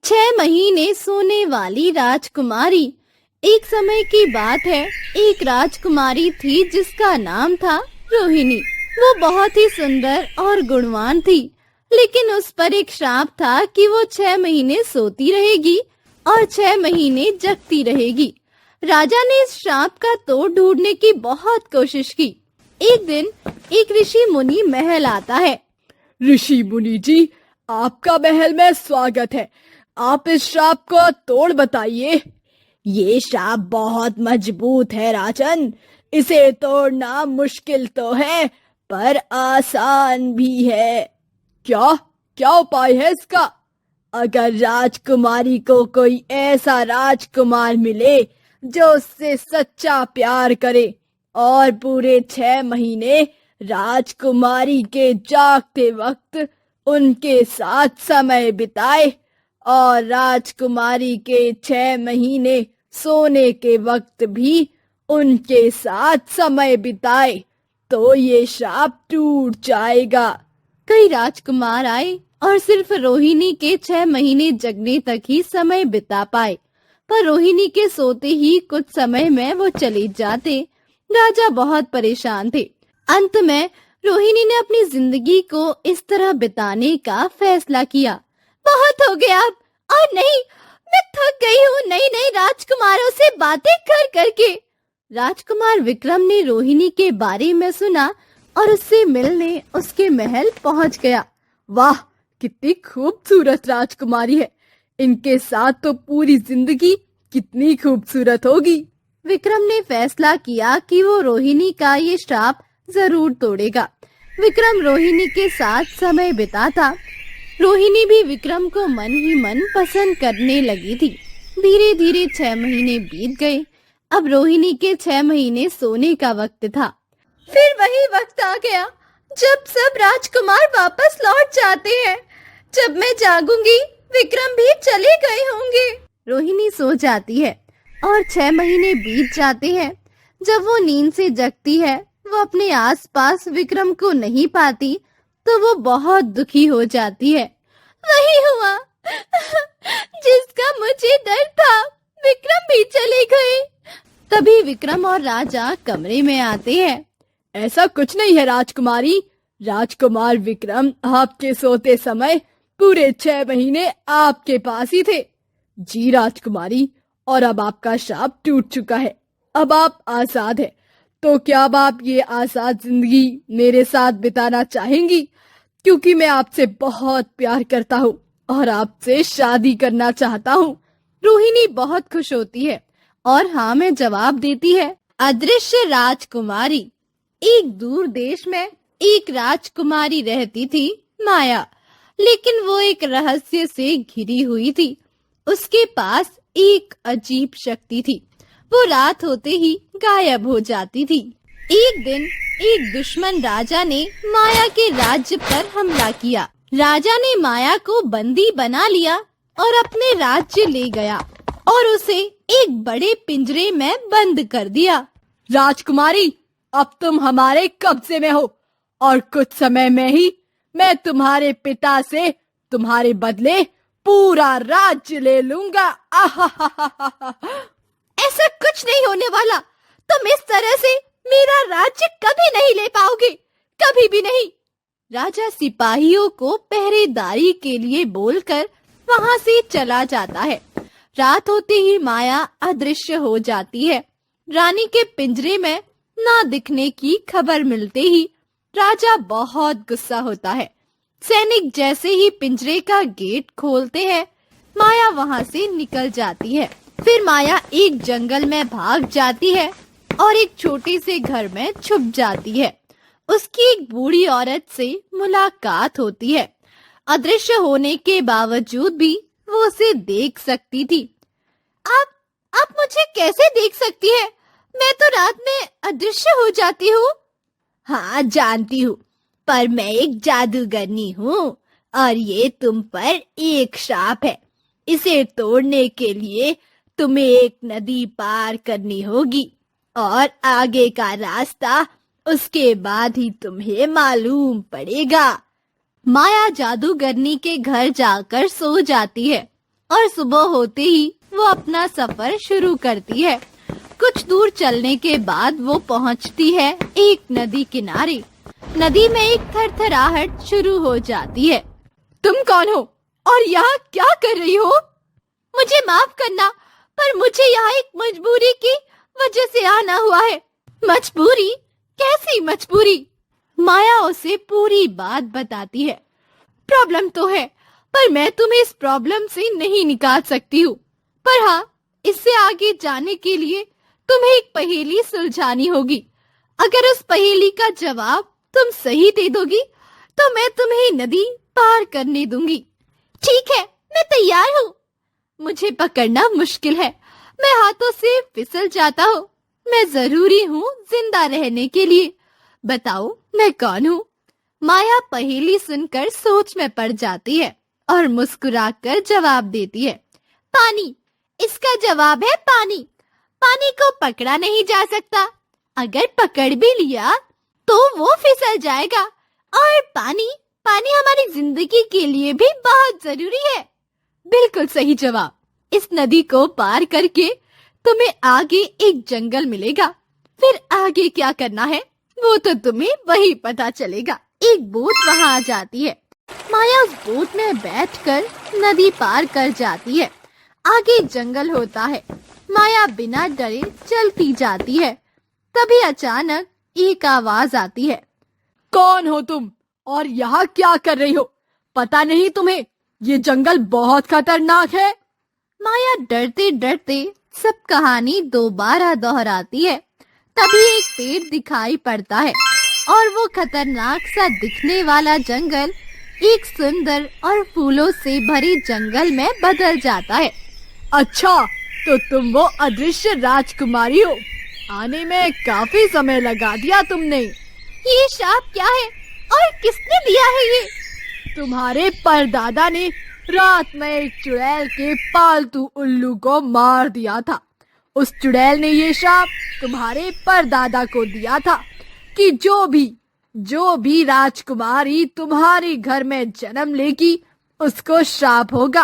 6 महीने सोने वाली राजकुमारी। एक समय की बात है, एक राजकुमारी थी जिसका नाम था रोहिणी। वो बहुत ही सुंदर और गुणवान थी, लेकिन उस पर एक श्राप था कि वो 6 महीने सोती रहेगी और 6 महीने जगती रहेगी। राजा ने इस श्राप का तोड़ ढूंढने की बहुत कोशिश की। एक दिन एक ऋषि मुनि महल आता है। ऋषि मुनि जी, आपका महल में स्वागत है। आप इस श्राप को तोड़ बताइए। ये श्राप बहुत मजबूत है राजन, इसे तोड़ना मुश्किल तो है पर आसान भी है। क्या क्या उपाय है इसका? अगर राजकुमारी को कोई ऐसा राजकुमार मिले जो उससे सच्चा प्यार करे और पूरे 6 महीने राजकुमारी के जागते वक्त उनके साथ समय बिताए और राजकुमारी के 6 महीने सोने के वक्त भी उनके साथ समय बिताए, तो ये श्राप टूट जाएगा। कई राजकुमार आए और सिर्फ रोहिणी के 6 महीने जगने तक ही समय बिता पाए, पर रोहिणी के सोते ही कुछ समय में वो चले जाते। राजा बहुत परेशान थे। अंत में रोहिणी ने अपनी जिंदगी को इस तरह बिताने का फैसला किया। बहुत हो गया अब, और नहीं, मैं थक गई हूँ नई नई राजकुमारों से बातें कर करके। राजकुमार विक्रम ने रोहिणी के बारे में सुना और उससे मिलने उसके महल पहुंच गया। वाह, कितनी खूबसूरत राजकुमारी है। इनके साथ तो पूरी जिंदगी कितनी खूबसूरत होगी। विक्रम ने फैसला किया कि वो रोहिणी का ये श्राप जरूर तोड़ेगा। विक्रम रोहिणी के साथ समय बिताता। रोहिणी भी विक्रम को मन ही मन पसंद करने लगी थी। धीरे धीरे 6 महीने बीत गए। अब रोहिणी के 6 महीने सोने का वक्त था। फिर वही वक्त आ गया जब सब राजकुमार वापस लौट जाते हैं। जब मैं जागूंगी विक्रम भी चले गए होंगे। रोहिणी सो जाती है और 6 महीने बीत जाते हैं। जब वो नींद से जगती है, वो अपने आसपास विक्रम को नहीं पाती तो वो बहुत दुखी हो जाती है। वही हुआ जिसका मुझे डर था, विक्रम भी चले गए। तभी विक्रम और राजा कमरे में आते हैं। ऐसा कुछ नहीं है राजकुमारी। राजकुमार विक्रम आपके सोते समय पूरे 6 महीने आपके पास ही थे। जी राजकुमारी, और अब आपका श्राप टूट चुका है। अब आप आजाद हैं। तो क्या अब आप ये आजाद जिंदगी मेरे साथ बिताना चाहेंगी? क्योंकि मैं आपसे बहुत प्यार करता हूँ और आपसे शादी करना चाहता हूँ। रोहिणी बहुत खुश होती है और हाँ में जवाब देती है। अदृश्य राजकुमारी। एक दूर देश में एक राजकुमारी रहती थी, माया। लेकिन वो एक रहस्य से घिरी हुई थी। उसके पास एक अजीब शक्ति थी। वो रात होते ही गायब हो जाती थी। एक दिन एक दुश्मन राजा ने माया के राज्य पर हमला किया। राजा ने माया को बंदी बना लिया और अपने राज्य ले गया और उसे एक बड़े पिंजरे में बंद कर दिया। राजकुमारी, अब तुम हमारे कब्जे में हो और कुछ समय में ही मैं तुम्हारे पिता से तुम्हारे बदले पूरा राज्य ले लूंगा। ऐसा कुछ नहीं होने वाला। तुम इस तरह से मेरा राज्य कभी नहीं ले पाओगे, कभी भी नहीं। राजा सिपाहियों को पहरेदारी के लिए बोलकर वहां से चला जाता है। रात होते ही माया अदृश्य हो जाती है। रानी के पिंजरे में ना दिखने की खबर मिलते ही राजा बहुत गुस्सा होता है। सैनिक जैसे ही पिंजरे का गेट खोलते हैं, माया वहां से निकल जाती है। फिर माया एक जंगल में भाग जाती है और एक छोटे से घर में छुप जाती है। उसकी एक बूढ़ी औरत से मुलाकात होती है। अदृश्य होने के बावजूद भी वो उसे देख सकती थी। आप मुझे कैसे देख सकती है? मैं तो रात में अदृश्य हो जाती हूँ। हाँ जानती हूँ, पर मैं एक जादूगरनी हूँ और ये तुम पर एक श्राप है। इसे तोड़ने के लिए तुम्हें एक नदी पार करनी होगी और आगे का रास्ता उसके बाद ही तुम्हें मालूम पड़ेगा। माया जादूगरनी के घर जाकर सो जाती है। और सुबह होते ही वो अपना सफर शुरू करती है। कुछ दूर चलने के बाद वो पहुंचती है एक नदी किनारे। नदी में एक थरथराहट शुरू हो जाती है। तुम कौन हो और यहाँ क्या कर रही हो? मुझे माफ करना, पर मुझे यहाँ एक मजबूरी की वजह से आना हुआ है। मजबूरी? कैसी मजबूरी? माया उसे पूरी बात बताती है। प्रॉब्लम तो है, पर मैं तुम्हें इस प्रॉब्लम से नहीं निकाल सकती हूँ। पर हाँ, इससे आगे जाने के लिए तुम्हें एक पहेली सुलझानी होगी। अगर उस पहेली का जवाब तुम सही दे दोगी तो मैं तुम्हें नदी पार करने दूंगी। ठीक है, मैं तैयार हूँ। मुझे पकड़ना मुश्किल है, मैं हाथों से फिसल जाता हूँ। मैं जरूरी हूँ जिंदा रहने के लिए। बताओ मैं कौन हूँ? माया पहेली सुनकर सोच में पड़ जाती है और मुस्कुराकर जवाब देती है। पानी। इसका जवाब है पानी। पानी को पकड़ा नहीं जा सकता। अगर पकड़ भी लिया तो वो फिसल जाएगा। और पानी हमारी जिंदगी के लिए भी बहुत जरूरी है। बिल्कुल सही जवाब। इस नदी को पार करके तुम्हें आगे एक जंगल मिलेगा। फिर आगे क्या करना है वो तो तुम्हें वही पता चलेगा। एक बोट वहाँ आ जाती है। माया उस बोट में बैठकर नदी पार कर जाती है। आगे जंगल होता है। माया बिना डरे चलती जाती है। तभी अचानक एक आवाज आती है। कौन हो तुम और यहाँ क्या कर रही हो? पता नहीं तुम्हें ये जंगल बहुत खतरनाक है। माया डरते डरते सब कहानी दोबारा दोहराती है। तभी एक पेड़ दिखाई पड़ता है और वो खतरनाक सा दिखने वाला जंगल एक सुंदर और फूलों से भरी जंगल में बदल जाता है। अच्छा, तो तुम वो अदृश्य राजकुमारी हो। आने में काफी समय लगा दिया तुमने। ये श्राप क्या है और किसने दिया है ये? तुम्हारे परदादा ने रात में एक चुड़ैल के पालतू उल्लू को मार दिया था। उस चुड़ैल ने ये श्राप तुम्हारे परदादा को दिया था कि जो भी राजकुमारी तुम्हारे घर में जन्म लेगी उसको श्राप होगा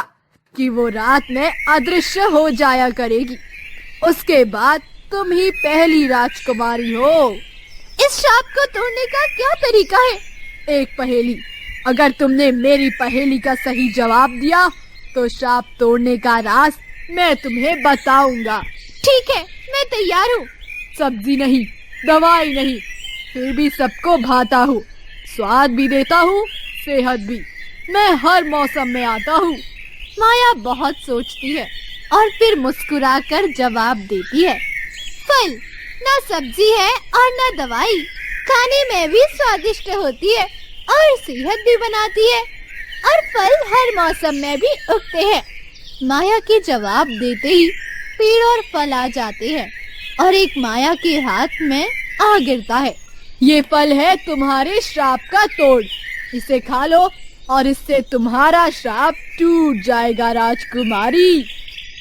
कि वो रात में अदृश्य हो जाया करेगी। उसके बाद तुम ही पहली राजकुमारी हो। इस श्राप को तोड़ने का क्या तरीका है? एक पहेली। अगर तुमने मेरी पहेली का सही जवाब दिया तो श्राप तोड़ने का राज मैं तुम्हें बताऊंगा। ठीक है, मैं तैयार हूँ। सब्जी नहीं, दवाई नहीं, फिर भी सबको भाता हूँ। स्वाद भी देता हूँ, सेहत भी। मैं हर मौसम में आता हूँ। माया बहुत सोचती है और फिर मुस्कुराकर जवाब देती है। फल ना सब्जी है और ना दवाई, खाने में भी स्वादिष्ट होती है और सेहत भी बनाती है, और फल हर मौसम में भी उगते हैं। माया के जवाब देते ही पेड़ और फल आ जाते हैं और एक माया के हाथ में आ गिरता है। ये फल है तुम्हारे श्राप का तोड़। इसे खा लो और इससे तुम्हारा श्राप टूट जाएगा राजकुमारी।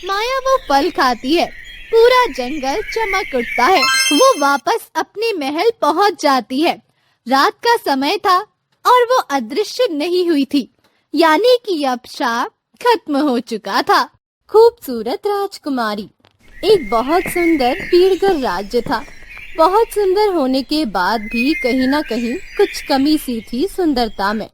माया वो फल खाती है। पूरा जंगल चमक उठता है। वो वापस अपने महल पहुंच जाती है। रात का समय था और वो अदृश्य नहीं हुई थी, यानी कि अब श्राप खत्म हो चुका था। खूबसूरत राजकुमारी। एक बहुत सुंदर पीढ़गर राज्य था। बहुत सुंदर होने के बाद भी कहीं न कहीं कुछ कमी सी थी सुंदरता में।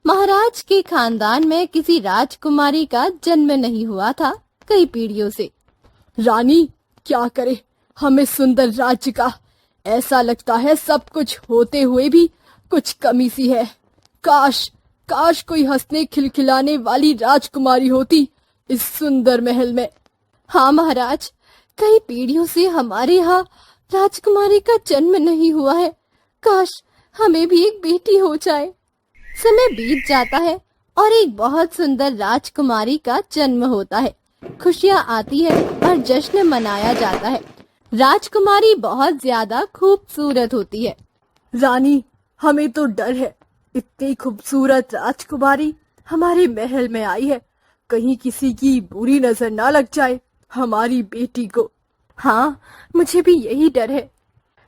महाराज के खानदान में किसी राजकुमारी का जन्म नहीं हुआ था कई पीढ़ियों से। रानी, क्या करे हम इस सुंदर राज्य का। ऐसा लगता है सब कुछ होते हुए भी कुछ कमी सी है। काश कोई हंसने खिलखिलाने वाली राजकुमारी होती इस सुंदर महल में। हाँ महाराज, कई पीढ़ियों से हमारे यहाँ राजकुमारी का जन्म नहीं हुआ है। काश हमें भी एक बेटी हो जाए। समय बीत जाता है और एक बहुत सुंदर राजकुमारी का जन्म होता है। खुशियाँ आती है और जश्न मनाया जाता है। राजकुमारी बहुत ज्यादा खूबसूरत होती है। रानी, हमें तो डर है। इतनी खूबसूरत राजकुमारी हमारे महल में आई है, कहीं किसी की बुरी नजर ना लग जाए हमारी बेटी को। हाँ, मुझे भी यही डर है।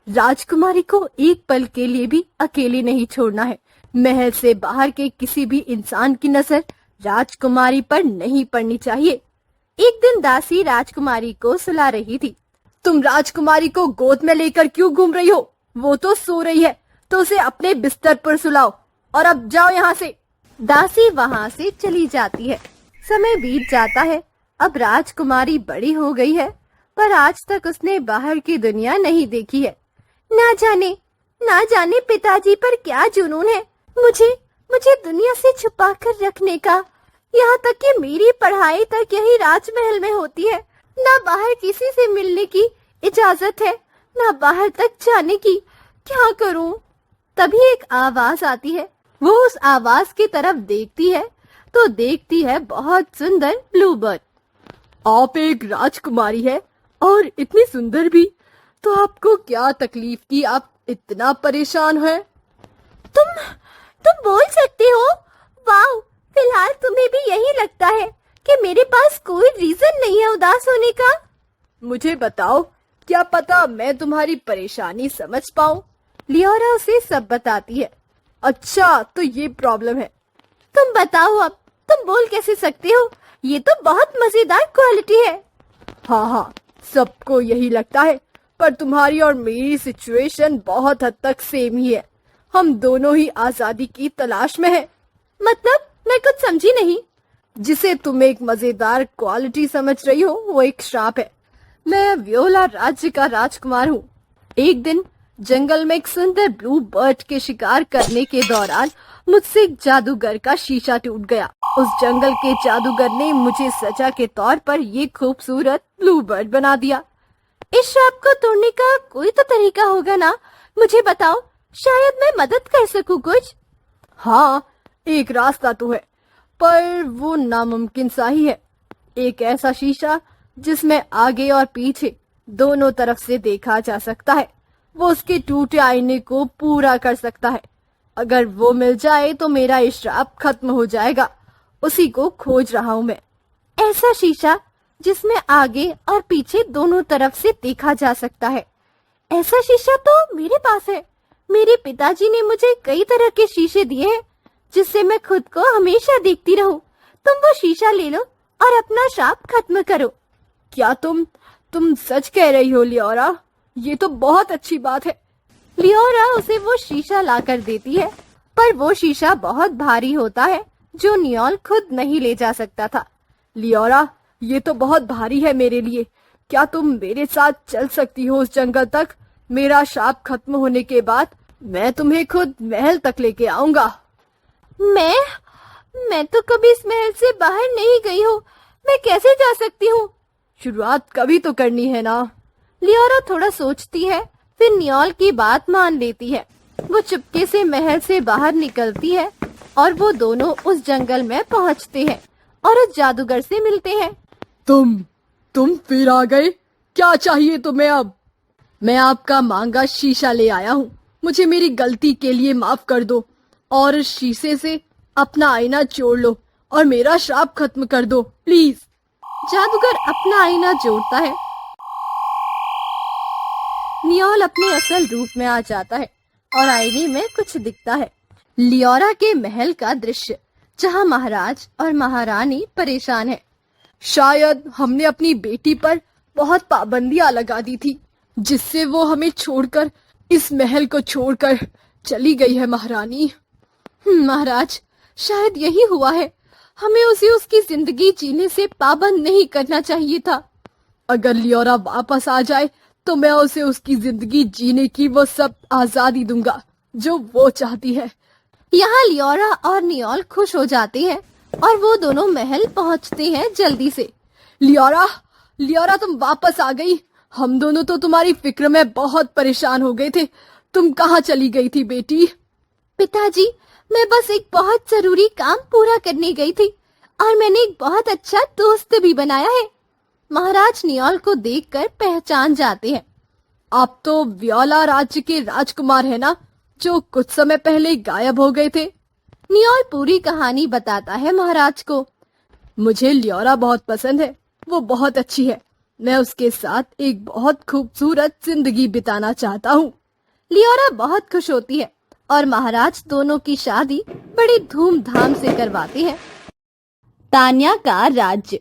राजकुमारी को एक पल के लिए भी अकेले नहीं छोड़ना है। महल से बाहर के किसी भी इंसान की नजर राजकुमारी पर नहीं पड़नी चाहिए। एक दिन दासी राजकुमारी को सुला रही थी। तुम राजकुमारी को गोद में लेकर क्यों घूम रही हो? वो तो सो रही है, तो उसे अपने बिस्तर पर सुलाओ और अब जाओ यहाँ से। दासी वहाँ से चली जाती है। समय बीत जाता है। अब राजकुमारी बड़ी हो गई है, पर आज तक उसने बाहर की दुनिया नहीं देखी है। ना जाने पिताजी पर क्या जुनून है मुझे दुनिया से छुपा कर रखने का। यहाँ तक कि मेरी पढ़ाई तक यही राजमहल में होती है। ना बाहर किसी से मिलने की इजाजत है, ना बाहर तक जाने की। क्या करूं? तभी एक आवाज आती है। वो उस आवाज की तरफ देखती है तो देखती है बहुत सुंदर ब्लूबर्ड। आप एक राजकुमारी है और इतनी सुंदर भी, तो आपको क्या तकलीफ की आप इतना परेशान है? तुम बोल सकते हो? वाह, फिलहाल तुम्हें भी यही लगता है कि मेरे पास कोई रीजन नहीं है उदास होने का? मुझे बताओ, क्या पता मैं तुम्हारी परेशानी समझ पाऊं। लियोरा उसे सब बताती है। अच्छा, तो ये प्रॉब्लम है। तुम बताओ, अब तुम बोल कैसे सकते हो? ये तो बहुत मजेदार क्वालिटी है। हाँ, सबको यही लगता है, पर तुम्हारी और मेरी सिचुएशन बहुत हद तक सेम ही है। हम दोनों ही आजादी की तलाश में हैं। मतलब मैं कुछ समझी नहीं। जिसे तुम एक मजेदार क्वालिटी समझ रही हो, वो एक श्राप है। मैं वियोला राज्य का राजकुमार हूँ। एक दिन जंगल में एक सुंदर ब्लू बर्ड के शिकार करने के दौरान मुझसे एक जादूगर का शीशा टूट गया। उस जंगल के जादूगर ने मुझे सजा के तौर पर ये खूबसूरत ब्लू बर्ड बना दिया। इस श्राप को तोड़ने का कोई तो तरीका होगा ना? मुझे बताओ, शायद मैं मदद कर सकूं कुछ। हाँ, एक रास्ता तो है, पर वो नामुमकिन सा ही है। एक ऐसा शीशा जिसमें आगे और पीछे दोनों तरफ से देखा जा सकता है, वो उसके टूटे आईने को पूरा कर सकता है। अगर वो मिल जाए तो मेरा ये श्राप खत्म हो जाएगा। उसी को खोज रहा हूँ मैं। ऐसा शीशा जिसमें आगे और पीछे दोनों तरफ से देखा जा सकता है? ऐसा शीशा तो मेरे पास है। मेरे पिताजी ने मुझे कई तरह के शीशे दिए हैं जिससे मैं खुद को हमेशा देखती रहूं। तुम वो शीशा ले लो और अपना श्राप खत्म करो। क्या तुम सच कह रही हो लियोरा? ये तो बहुत अच्छी बात है। लियोरा उसे वो शीशा लाकर देती है, पर वो शीशा बहुत भारी होता है जो नियोल खुद नहीं ले जा सकता था। लियोरा, ये तो बहुत भारी है मेरे लिए। क्या तुम मेरे साथ चल सकती हो उस जंगल तक? मेरा श्राप खत्म होने के बाद मैं तुम्हें खुद महल तक लेके आऊंगा। मैं तो कभी इस महल से बाहर नहीं गई हूँ। मैं कैसे जा सकती हूँ? शुरुआत कभी तो करनी है ना। लियोरा थोड़ा सोचती है, फिर नियोल की बात मान लेती है। वो चुपके से महल से बाहर निकलती है और वो दोनों उस जंगल में पहुँचते हैं और उस जादूगर से मिलते हैं। तुम फिर आ गए। क्या चाहिए तुम्हें अब? मैं आपका मांगा शीशा ले आया हूँ। मुझे मेरी गलती के लिए माफ कर दो और इस शीशे से अपना आईना जोड़ लो और मेरा श्राप खत्म कर दो, प्लीज। जादूगर अपना आईना जोड़ता है। नियोल अपने असल रूप में आ जाता है और आईने में कुछ दिखता है। लियोरा के महल का दृश्य, जहाँ महाराज और महारानी परेशान है। शायद हमने अपनी बेटी पर बहुत पाबंदियां लगा दी थी, जिससे वो हमें छोड़कर, इस महल को छोड़कर चली गई है महारानी। महाराज, शायद यही हुआ है। हमें उसे उसकी जिंदगी जीने से पाबंद नहीं करना चाहिए था। अगर लियोरा वापस आ जाए तो मैं उसे उसकी जिंदगी जीने की वो सब आजादी दूंगा जो वो चाहती है। यहाँ लियोरा और नियोल खुश हो जाते हैं और वो दोनों महल पहुँचते हैं जल्दी से। लियोरा, तुम वापस आ गई। हम दोनों तो तुम्हारी फिक्र में बहुत परेशान हो गए थे। तुम कहाँ चली गई थी बेटी? पिताजी, मैं बस एक बहुत जरूरी काम पूरा करने गई थी और मैंने एक बहुत अच्छा दोस्त भी बनाया है। महाराज नियोल को देखकर पहचान जाते हैं। आप तो वियोला राज्य के राजकुमार है ना, जो कुछ समय पहले गायब हो गए थे? नियोल पूरी कहानी बताता है महाराज को। मुझे लियोरा बहुत पसंद है। वो बहुत अच्छी है। मैं उसके साथ एक बहुत खूबसूरत जिंदगी बिताना चाहता हूँ। लियोरा बहुत खुश होती है और महाराज दोनों की शादी बड़ी धूमधाम से करवाते हैं। तान्या का राज्य।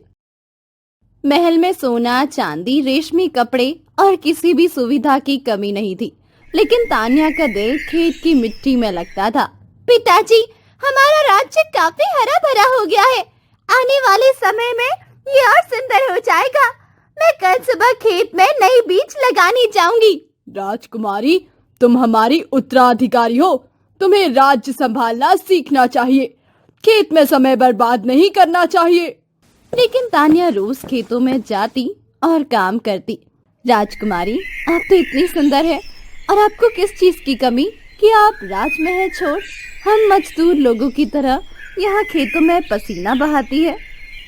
महल में सोना, चांदी, रेशमी कपड़े और किसी भी सुविधा की कमी नहीं थी, लेकिन तान्या का दिल खेत की मिट्टी में लगता था। पिताजी, हमारा राज्य काफी हरा भरा हो गया है। आने वाले समय में ये और सुंदर हो जाएगा। मैं कल सुबह खेत में नई बीज लगाने जाऊंगी। राजकुमारी, तुम हमारी उत्तराधिकारी हो, तुम्हें राज्य संभालना सीखना चाहिए। खेत में समय बर्बाद नहीं करना चाहिए। लेकिन तान्या रोज खेतों में जाती और काम करती। राजकुमारी, आप तो इतनी सुंदर है, और आपको किस चीज की कमी कि आप राजमहल छोड़ हम मजदूर लोगों की तरह यहाँ खेतों में पसीना बहाती है?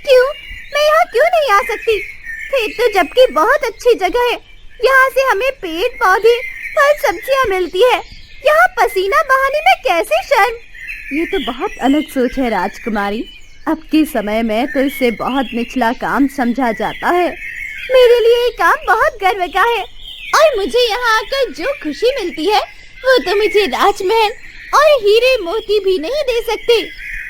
क्यों? मैं यहाँ क्यों नहीं आ सकती? खेत तो जबकि बहुत अच्छी जगह है। यहाँ से हमें पेड़ पौधे, फल, सब्जियाँ मिलती है। यहाँ पसीना बहाने में कैसे शर्म? ये तो बहुत अलग सोच है राजकुमारी। अब के समय में तो इसे बहुत निचला काम समझा जाता है। मेरे लिए ये काम बहुत गर्व का है, और मुझे यहाँ आकर जो खुशी मिलती है वो तो मुझे राजमहल और हीरे मोती भी नहीं दे सकते।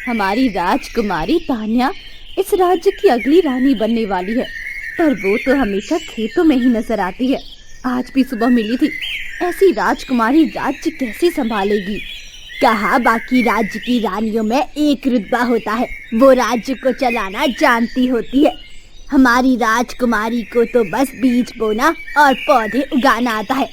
हमारी राजकुमारी तान्या इस राज्य की अगली रानी बनने वाली है, पर वो तो हमेशा खेतों में ही नजर आती है। आज भी सुबह मिली थी। ऐसी राजकुमारी राज्य कैसे संभालेगी? कहा बाकी राज्य की रानियों में एक रुतबा होता है, वो राज्य को चलाना जानती होती है। हमारी राजकुमारी को तो बस बीज बोना और पौधे उगाना आता है।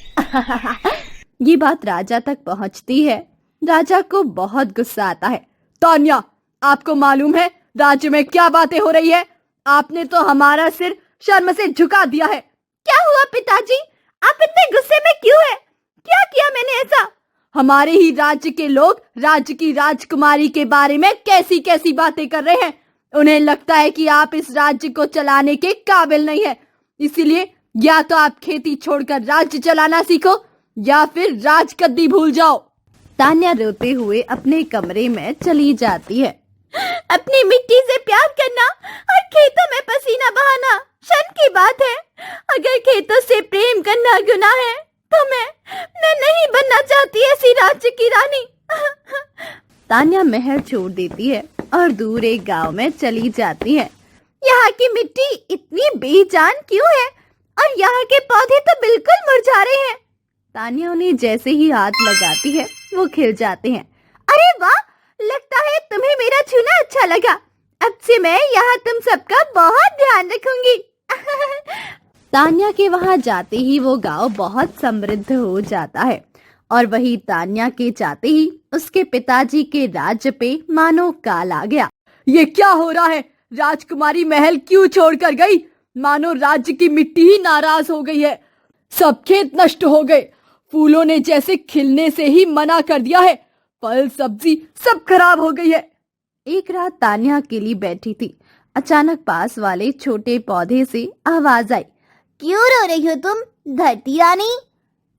ये बात राजा तक पहुंचती है। राजा को बहुत गुस्सा आता है। तान्या, आपको मालूम है राज्य में क्या बातें हो रही है? आपने तो हमारा सिर शर्म से झुका दिया है। क्या हुआ पिताजी? आप इतने गुस्से में क्यों हैं? क्या किया मैंने ऐसा? हमारे ही राज्य के लोग राज्य की राजकुमारी के बारे में कैसी कैसी बातें कर रहे हैं। उन्हें लगता है कि आप इस राज्य को चलाने के काबिल नहीं है। इसीलिए या तो आप खेती छोड़कर राज्य चलाना सीखो या फिर राजगद्दी भूल जाओ। तान्या रोते हुए अपने कमरे में चली जाती है। अपनी मिट्टी से प्यार करना और खेतों में पसीना बहाना शर्म की बात है। अगर खेतों से प्रेम करना गुनाह है तो मैं नहीं बनना चाहती ऐसी राज्य की रानी। तान्या महल छोड़ देती है और दूर एक गांव में चली जाती है। यहाँ की मिट्टी इतनी बेजान क्यों है, और यहाँ के पौधे तो बिल्कुल मुरझा रहे हैं। तान्या उन्हें जैसे ही हाथ लगाती है वो खिल जाते हैं। अरे वाह, लगता है तुम्हें मेरा छूना अच्छा लगा। अब से मैं यहाँ तुम सबका बहुत ध्यान रखूंगी। तान्या के वहाँ जाते ही वो गांव बहुत समृद्ध हो जाता है, और वही तान्या के जाते ही उसके पिताजी के राज्य पे मानो काल आ गया। ये क्या हो रहा है? राजकुमारी महल क्यों छोड़कर गई? मानो राज्य की मिट्टी ही नाराज हो गई है। सब खेत नष्ट हो गए। फूलों ने जैसे खिलने से ही मना कर दिया है। फल सब्जी सब खराब हो गई है। एक रात तान्या अकेली बैठी थी। अचानक पास वाले छोटे पौधे से आवाज आई। क्यों रो रही हो तुम, धरती रानी?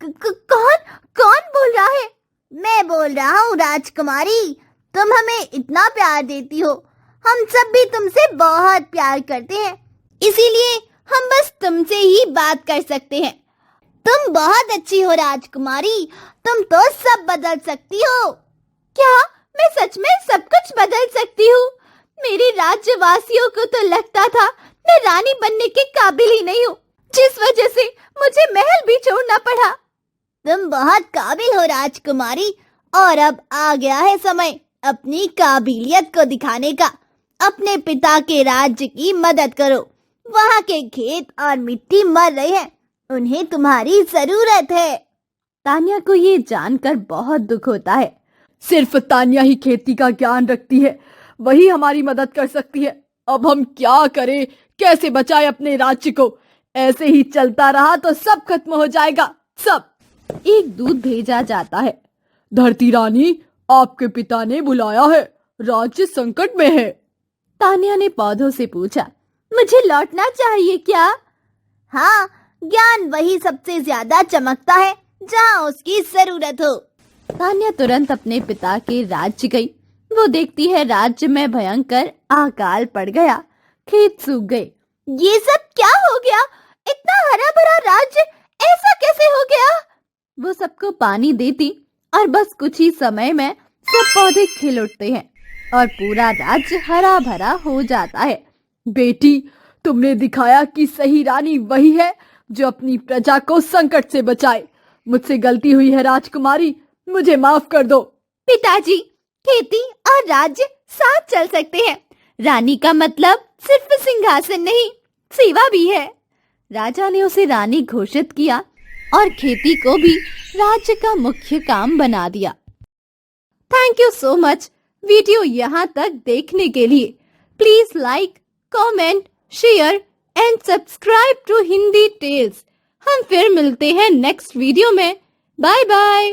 कौन कौन बोल रहा है? मैं बोल रहा हूँ राजकुमारी। तुम हमें इतना प्यार देती हो, हम सब भी तुमसे बहुत प्यार करते हैं, इसीलिए हम बस तुमसे ही बात कर सकते हैं। तुम बहुत अच्छी हो राजकुमारी, तुम तो सब बदल सकती हो। क्या मैं सच में सब कुछ बदल सकती हूँ? मेरे राज्यवासियों को तो लगता था मैं रानी बनने के काबिल ही नहीं हूँ, जिस वजह से मुझे महल भी छोड़ना पड़ा। तुम बहुत काबिल हो राजकुमारी, और अब आ गया है समय अपनी काबिलियत को दिखाने का। अपने पिता के राज्य की मदद करो। वहाँ के खेत और मिट्टी मर रहे हैं, उन्हें तुम्हारी जरूरत है। तान्या को ये जानकर बहुत दुख होता है। सिर्फ तान्या ही खेती का ज्ञान रखती है, वही हमारी मदद कर सकती है। अब हम क्या करें? कैसे बचाएं अपने राज्य को? ऐसे ही चलता रहा तो सब खत्म हो जाएगा, सब। एक दूत भेजा जाता है। धरती रानी, आपके पिता ने बुलाया है, राज्य संकट में है। तान्या ने पौधों से पूछा, मुझे लौटना चाहिए क्या? हाँ, ज्ञान वही सबसे ज्यादा चमकता है जहाँ उसकी जरूरत हो। तान्या तुरंत अपने पिता के राज्य गई। वो देखती है राज्य में भयंकर अकाल पड़ गया, खेत सूख गए। ये सब क्या हो गया? इतना हरा भरा राज्य ऐसा कैसे हो गया? वो सबको पानी देती और बस कुछ ही समय में सब पौधे खिल उठते हैं और पूरा राज्य हरा भरा हो जाता है। बेटी, तुमने दिखाया कि सही रानी वही है जो अपनी प्रजा को संकट से बचाए। मुझसे गलती हुई है राजकुमारी, मुझे माफ कर दो। पिताजी, खेती और राज्य साथ चल सकते हैं। रानी का मतलब सिर्फ सिंहासन नहीं, सेवा भी है। राजा ने उसे रानी घोषित किया और खेती को भी राज्य का मुख्य काम बना दिया। Thank you so much video यहाँ तक देखने के लिए। Please like, comment, share and subscribe to Hindi Tales. हम फिर मिलते हैं नेक्स्ट वीडियो में। Bye bye.